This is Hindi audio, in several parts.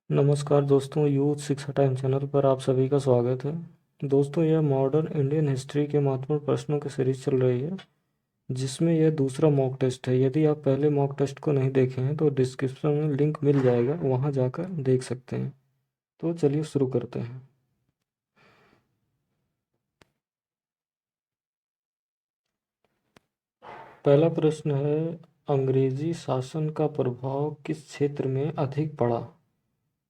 नमस्कार दोस्तों, यूथ शिक्षा टाइम चैनल पर आप सभी का स्वागत है। दोस्तों, यह मॉडर्न इंडियन हिस्ट्री के महत्वपूर्ण प्रश्नों की सीरीज चल रही है, जिसमें यह दूसरा मॉक टेस्ट है। यदि आप पहले मॉक टेस्ट को नहीं देखे हैं तो डिस्क्रिप्शन में लिंक मिल जाएगा, वहां जाकर देख सकते हैं। तो चलिए शुरू करते हैं। पहला प्रश्न है, अंग्रेजी शासन का प्रभाव किस क्षेत्र में अधिक पड़ा?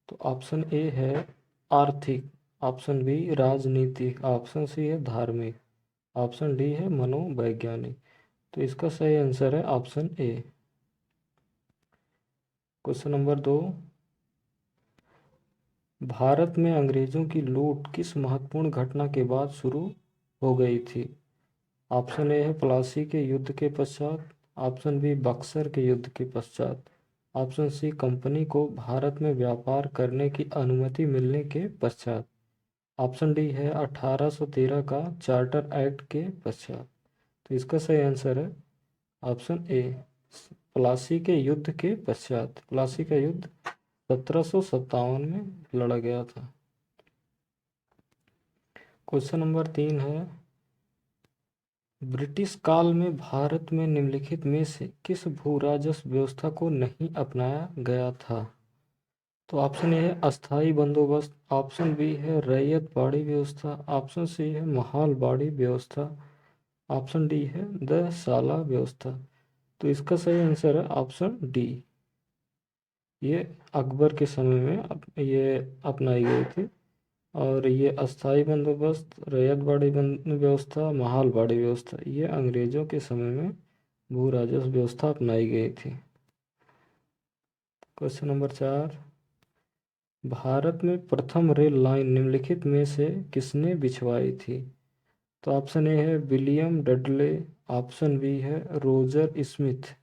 तो ऑप्शन ए है आर्थिक, ऑप्शन बी राजनीतिक, ऑप्शन सी है धार्मिक, ऑप्शन डी है मनोवैज्ञानिक। तो इसका सही आंसर है ऑप्शन ए। क्वेश्चन नंबर 2, भारत में अंग्रेजों की लूट किस महत्वपूर्ण घटना के बाद शुरू हो गई थी? ऑप्शन ए है प्लासी के युद्ध के पश्चात, ऑप्शन बी बक्सर के युद्ध के पश्चात, ऑप्शन सी कंपनी को भारत में व्यापार करने की अनुमति मिलने के पश्चात, ऑप्शन डी है 1813 का चार्टर एक्ट के पश्चात। तो इसका सही आंसर है ऑप्शन ए, प्लासी के युद्ध के पश्चात। प्लासी का युद्ध 1757 में लड़ा गया था। क्वेश्चन नंबर 3 है, ब्रिटिश काल में भारत में निम्नलिखित में से किस भू राजस्व व्यवस्था को नहीं अपनाया गया था? तो ऑप्शन ए है अस्थाई बंदोबस्त, ऑप्शन बी है रैयत बाड़ी व्यवस्था, ऑप्शन सी है महाल बाड़ी व्यवस्था, ऑप्शन डी है दसाला व्यवस्था। तो इसका सही आंसर है ऑप्शन डी। ये अकबर के समय में ये अपनाई गई थी। और ये अस्थाई बंदोबस्त, रैयत बाड़ी व्यवस्था, महाल बाड़ी व्यवस्था, ये अंग्रेजों के समय में भू राजस्व व्यवस्था अपनाई गई थी। क्वेश्चन नंबर 4, भारत में प्रथम रेल लाइन निम्नलिखित में से किसने बिछवाई थी? तो ऑप्शन ए है विलियम डडले, ऑप्शन बी है रोजर स्मिथ,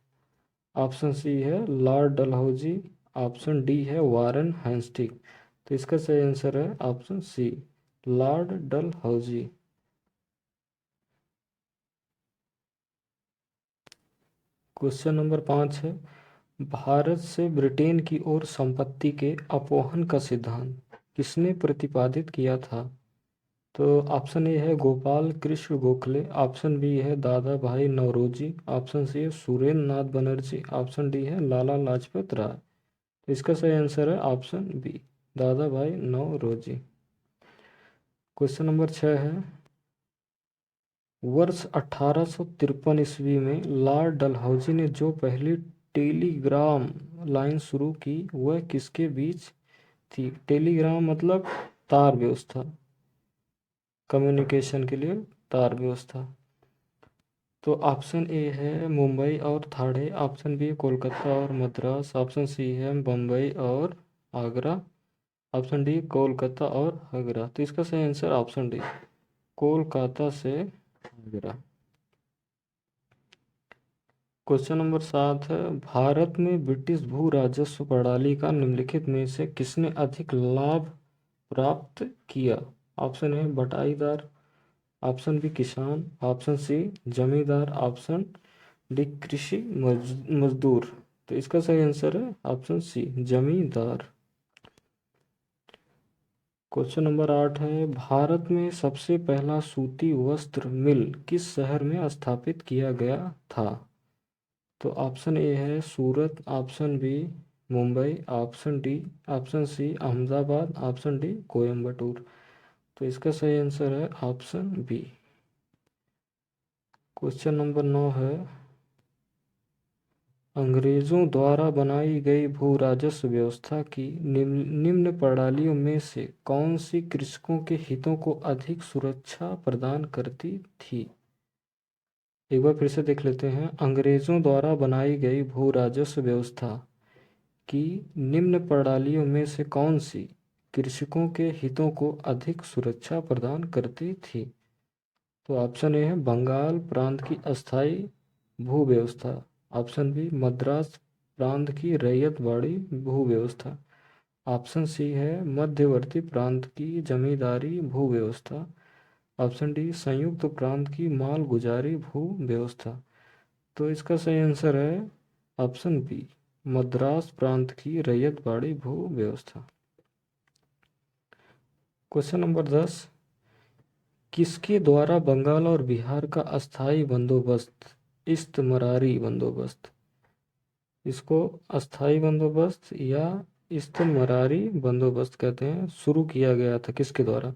ऑप्शन सी है लॉर्ड डलहौजी, ऑप्शन डी है वारन हेस्टिंग। तो इसका सही आंसर है option C, Lord Dalhousie. Question number 5 है, भारत से ब्रिटेन की ओर संपत्ति के अपोहन का सिद्धांत किसने प्रतिपादित किया था? तो ऑप्शन ए है गोपाल कृष्ण गोखले, ऑप्शन बी है दादा भाई नौरोजी, ऑप्शन सी है सुरेंद्र नाथ बनर्जी, ऑप्शन डी है लाला लाजपत राय। तो इसका सही आंसर है ऑप्शन बी, दादा भाई नौरोजी। क्वेश्चन नंबर 6 है, वर्ष 1853 ईस्वी में लॉर्ड डलहौजी ने जो पहली टेलीग्राम लाइन शुरू की वह किसके बीच थी? टेलीग्राम मतलब तार व्यवस्था, कम्युनिकेशन के लिए तार व्यवस्था। तो ऑप्शन ए है मुंबई और ठाणे, ऑप्शन बी कोलकाता और मद्रास, ऑप्शन सी है बम्बई और आगरा, ऑप्शन डी कोलकाता और आगरा। तो इसका सही आंसर ऑप्शन डी, कोलकाता से आगरा। क्वेश्चन नंबर 7 है, भारत में ब्रिटिश भू राजस्व प्रणाली का निम्नलिखित में से किसने अधिक लाभ प्राप्त किया? ऑप्शन है बटाईदार, ऑप्शन बी किसान, ऑप्शन सी जमींदार, ऑप्शन डी कृषि मजदूर। तो इसका सही आंसर है ऑप्शन सी, जमींदार। क्वेश्चन नंबर 8 है, भारत में सबसे पहला सूती वस्त्र मिल किस शहर में स्थापित किया गया था? तो ऑप्शन ए है Surat, option B Mumbai, option D, option C Ahmedabad, option D Coimbatore. तो इसका सही आंसर है ऑप्शन बी। क्वेश्चन नंबर 9 है, अंग्रेजों द्वारा बनाई गई भू राजस्व व्यवस्था की निम्न प्रणालियों में से कौन सी कृषकों के हितों को अधिक सुरक्षा प्रदान करती थी? एक बार फिर से देख लेते हैं, अंग्रेजों द्वारा बनाई गई भू राजस्व व्यवस्था की निम्न प्रणालियों में से कौन सी कृषकों के हितों को अधिक सुरक्षा प्रदान करती थी? तो ऑप्शन ए है बंगाल प्रांत की अस्थाई भू व्यवस्था, ऑप्शन बी मद्रास प्रांत की रैयत बाड़ी भू व्यवस्था, ऑप्शन सी है मध्यवर्ती प्रांत की जमींदारी भू व्यवस्था, ऑप्शन डी संयुक्त प्रांत की माल गुजारी भू व्यवस्था। तो इसका सही आंसर है ऑप्शन बी, मद्रास प्रांत की रैयत बाड़ी भू व्यवस्था। क्वेश्चन नंबर 10, किसके द्वारा बंगाल और बिहार का अस्थाई बंदोबस्त, इस्तमरारी बंदोबस्त, इसको अस्थाई बंदोबस्त या इस्तमरारी बंदोबस्त कहते हैं, शुरू किया गया था, किसके द्वारा?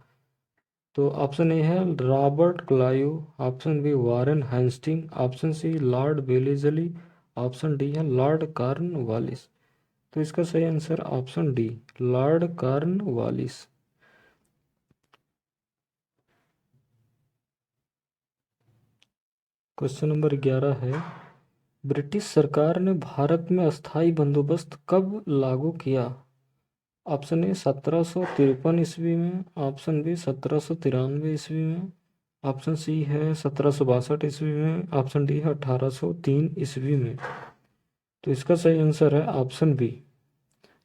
तो ऑप्शन ए है Robert Clive, option B Warren Hasting, option C Lord Wellesley, option D है लॉर्ड कॉर्नवालिस। तो इसका सही answer option D, Lord Cornwallis. Question number 11 है, ब्रिटिश सरकार ने भारत में अस्थाई बंदोबस्त कब लागू किया? ऑप्शन ए 1753 ईस्वी में, ऑप्शन बी 1793 ईस्वी में, ऑप्शन सी है 1762 ईस्वी में, ऑप्शन डी है 1803 ईस्वी में। तो इसका सही आंसर है ऑप्शन बी,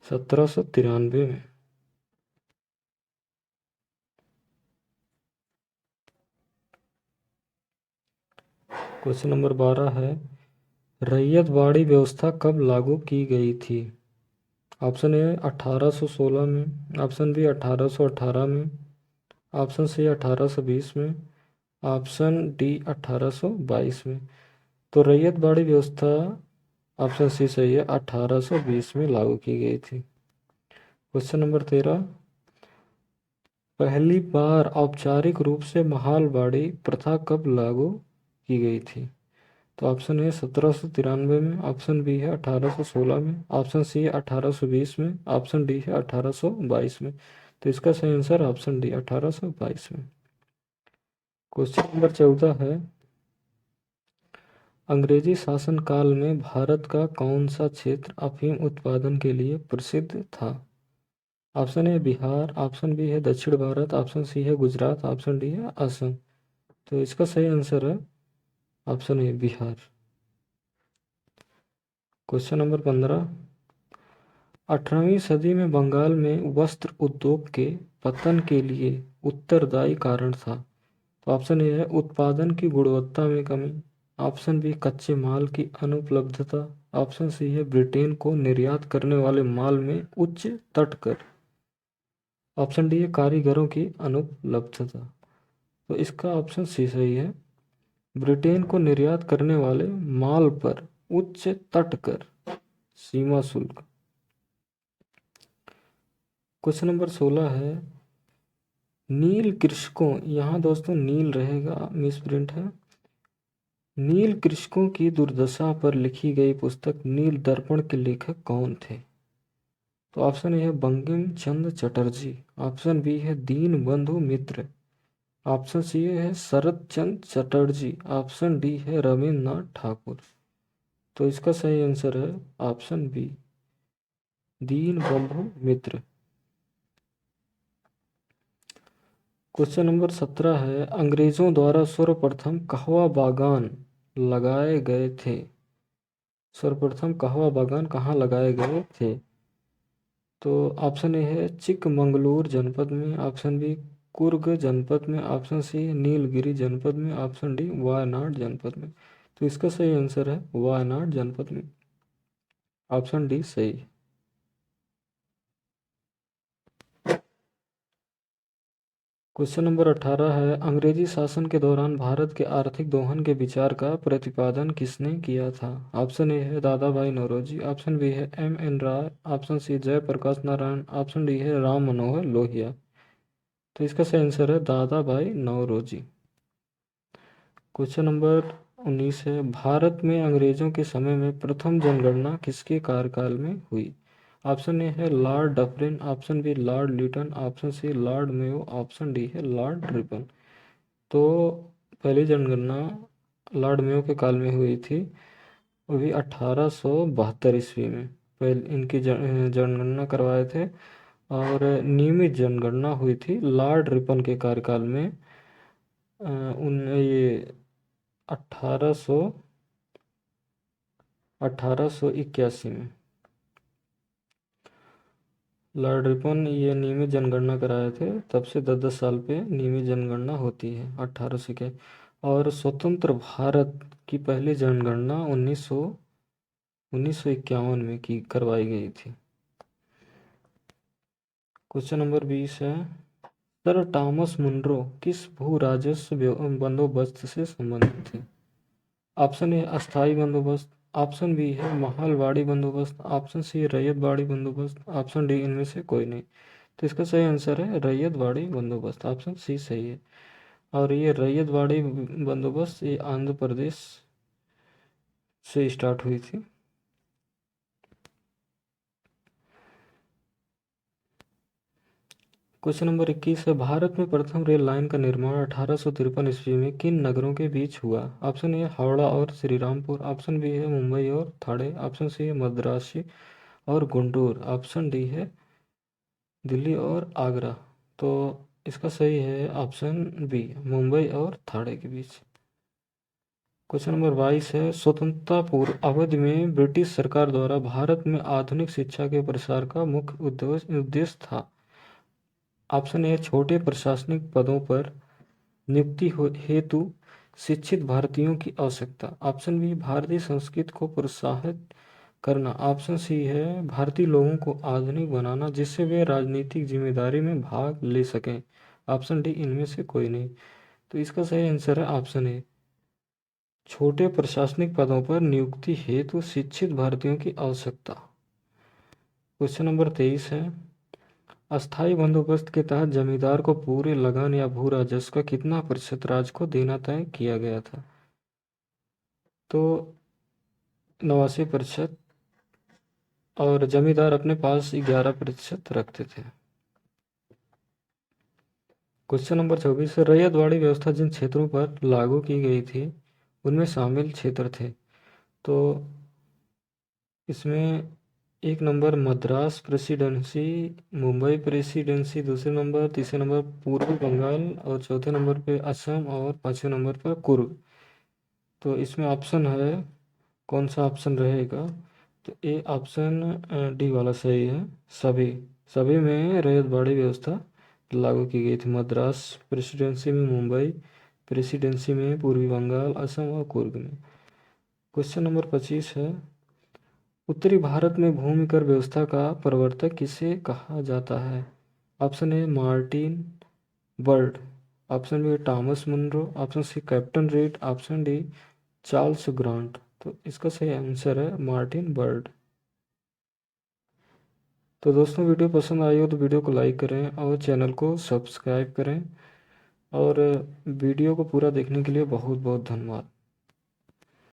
1793 में। क्वेश्चन नंबर 12 है, रैयत बाड़ी व्यवस्था कब लागू की गई थी? ऑप्शन ए 1816 में, ऑप्शन बी 1818 में, ऑप्शन सी 1820 में, ऑप्शन डी 1822 में। तो रैयत बाड़ी व्यवस्था ऑप्शन सी सही है, 1820 में लागू की गई थी। क्वेश्चन नंबर 13, पहली बार औपचारिक रूप से महालबाड़ी प्रथा कब लागू की गई थी? तो ऑप्शन ए 1793 में, ऑप्शन बी है 1816 में, ऑप्शन सी है 1820 में, ऑप्शन डी है 1822 में। तो इसका सही आंसर ऑप्शन डी, 1822 में। क्वेश्चन नंबर 14 है, अंग्रेजी शासन काल में भारत का कौन सा क्षेत्र अफीम उत्पादन के लिए प्रसिद्ध था? Option A Bihar, option B है दक्षिण भारत, ऑप्शन सी है गुजरात, ऑप्शन डी है असम। तो इसका सही आंसर है option A Bihar. Question number 15, 18वीं सदी में बंगाल में वस्त्र उद्योग के पतन के लिए उत्तरदायी कारण था। तो ऑप्शन ए है उत्पादन की गुणवत्ता में कमी, ऑप्शन बी कच्चे माल की अनुपलब्धता, ऑप्शन सी है ब्रिटेन को निर्यात करने वाले माल में उच्च तटकर, ऑप्शन डी है कारीगरों की अनुपलब्धता। तो इसका ऑप्शन सी सही है, ब्रिटेन को निर्यात करने वाले माल पर उच्च तटकर, सीमा शुल्क। क्वेश्चन नंबर 16 है, नील कृषकों, यहाँ दोस्तों नील रहेगा, मिस प्रिंट है, नील कृषकों की दुर्दशा पर लिखी गई पुस्तक नील दर्पण के लेखक कौन थे? तो ऑप्शन ए है बंकिम चंद्र चटर्जी, ऑप्शन बी है दीन बंधु मित्र, ऑप्शन सी है शरत चंद्र चटर्जी, ऑप्शन डी है रविन्द्रनाथ ठाकुर। तो इसका सही आंसर है ऑप्शन बी, दीन बंधु मित्र। क्वेश्चन नंबर 17 है, अंग्रेजों द्वारा सर्वप्रथम कहवा बागान लगाए गए थे? सर्वप्रथम कहवा बागान कहाँ लगाए गए थे? तो ऑप्शन ए है चिकमंगलूर जनपद में, ऑप्शन बी कुर्ग जनपद में, ऑप्शन सी नीलगिरी जनपद में, ऑप्शन डी वायनाड जनपद में। तो इसका सही आंसर है वायनाड जनपद में, ऑप्शन डी सही। क्वेश्चन नंबर 18 है, अंग्रेजी शासन के दौरान भारत के आर्थिक दोहन के विचार का प्रतिपादन किसने किया था? ऑप्शन ए है दादा भाई नौरोजी, ऑप्शन बी है M.N. Roy, option C Jayaprakash Narayan, option D है राम मनोहर लोहिया। तो इसका सही आंसर है दादा भाई नौरोजी। क्वेश्चन नंबर 19 है, भारत में अंग्रेजों के समय में प्रथम जनगणना किसके कार्यकाल में हुई? ऑप्शन ए है Lord Dufferin, option B Lord Lytton, option C Lord Mayo, option D है लॉर्ड रिपन। तो पहली जनगणना लॉर्ड मेयो के काल में हुई थी, वो भी 1872 ईस्वी में पहले इनकी जनगणना करवाए थे। और नियमित जनगणना हुई थी लॉर्ड रिपन के कार्यकाल में, उन ये 1881 में लॉर्ड रिपन ये नियमित जनगणना कराए थे, तब से 10-10 साल पे नियमित जनगणना होती है 1800 के। और स्वतंत्र भारत की पहली जनगणना 1951 में की करवाई गई थी। क्वेश्चन नंबर 20 है, सर टॉमस मुनरो किस भू राजस्व बंदोबस्त से संबंधित थे? ऑप्शन ए अस्थाई बंदोबस्त, ऑप्शन बी है महलवाड़ी बंदोबस्त, ऑप्शन सी है रैयतवाड़ी बंदोबस्त, ऑप्शन डी इनमें से कोई नहीं। तो इसका सही आंसर है रैयतवाड़ी बंदोबस्त, ऑप्शन सी सही है। और ये रैयतवाड़ी बंदोबस्त ये आंध्र प्रदेश से स्टार्ट हुई थी। क्वेश्चन नंबर 21 है, भारत में प्रथम रेल लाइन का निर्माण 1853 ईस्वी में किन नगरों के बीच हुआ? ऑप्शन ए है हावड़ा और श्रीरामपुर, ऑप्शन बी है मुंबई और थाने, ऑप्शन सी है मद्रासी और गुंटूर, ऑप्शन डी है दिल्ली और आगरा। तो इसका सही है ऑप्शन बी, मुंबई और थाने के बीच। क्वेश्चन नंबर 22 है, स्वतंत्रता पूर्व अवधि में ब्रिटिश सरकार द्वारा भारत में आधुनिक शिक्षा के प्रसार का मुख्य उद्देश्य था। ऑप्शन ए छोटे प्रशासनिक पदों पर नियुक्ति हेतु शिक्षित भारतीयों की आवश्यकता, ऑप्शन बी भारतीय संस्कृति को प्रोत्साहित करना, ऑप्शन सी है भारतीय लोगों को आधुनिक बनाना जिससे वे राजनीतिक जिम्मेदारी में भाग ले सकें, ऑप्शन डी इनमें से कोई नहीं। तो इसका सही आंसर है ऑप्शन ए, छोटे प्रशासनिक पदों पर नियुक्ति हेतु शिक्षित भारतीयों की आवश्यकता। क्वेश्चन नंबर 23 है, अस्थाई बंदोबस्त के तहत जमींदार को पूरे लगान या भू राजस्व का कितना प्रतिशत राज्य को देना तय किया गया था? तो 89%, और जमींदार अपने पास 11% रखते थे। क्वेश्चन नंबर 24 है, रैयतवाड़ी व्यवस्था जिन क्षेत्रों पर लागू की गई थी उनमें शामिल क्षेत्र थे। तो इसमें एक number Madras presidency, Mumbai presidency दूसरे नंबर, तीसरे नंबर पूर्वी बंगाल और चौथे नंबर पे असम और पांचवें नंबर पर कुर्ग। तो इसमें ऑप्शन है, कौन सा ऑप्शन रहेगा? तो ए ऑप्शन डी वाला सही है, सभी सभी में रैयतवाड़ी व्यवस्था लागू की गई थी। मद्रास प्रेसिडेंसी में, मुंबई प्रेसिडेंसी में, पूर्वी बंगाल, असम और कुर्ग में। क्वेश्चन नंबर 25 है, उत्तरी भारत में भूमि कर व्यवस्था का प्रवर्तक किसे कहा जाता है? Option A Martin Bird, option B Thomas Munro, option C Captain Read, option D Charles Grant. तो इसका सही आंसर है मार्टिन बर्ड। तो दोस्तों वीडियो पसंद आई हो तो वीडियो को लाइक करें और चैनल को सब्सक्राइब करें, और वीडियो को पूरा देखने के लिए बहुत बहुत धन्यवाद।